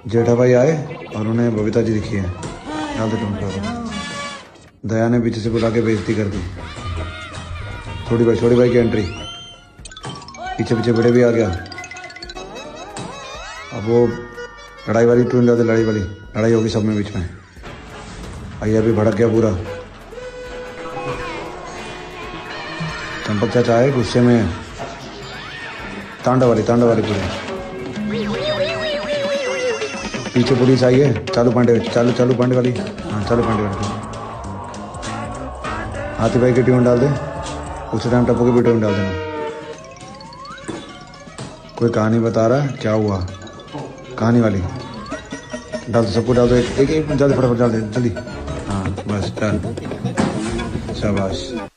जेठा भाई आए और उन्हें बबीता जी दिखी है। डाल दे टूट पर। दया ने पीछे से बुला के बेइज्जती कर दी। छोटी भाई की एंट्री। पीछे पीछे बड़े भी आ गया। अब वो लड़ाई वाली टून डाल दे। लड़ाई होगी सब में बीच में। भैया भी भड़क गया पूरा। चंपक चाचा आए गुस्से में। तांडव वाली पूरी। पीछे पुलिस आई है। चालू पांडे वाली। हाँ चालू पांडे वाली। हाथी भाई की ट्यून डाल दे। उसी टाइम टप्पू की भी ट्यून डाल देना। कोई कहानी बता रहा है क्या हुआ। कहानी वाली डाल दो। सबको डाल दो। एक जल्दी फटाफट डाल दे जल्दी। हाँ बस डन। शाबाश।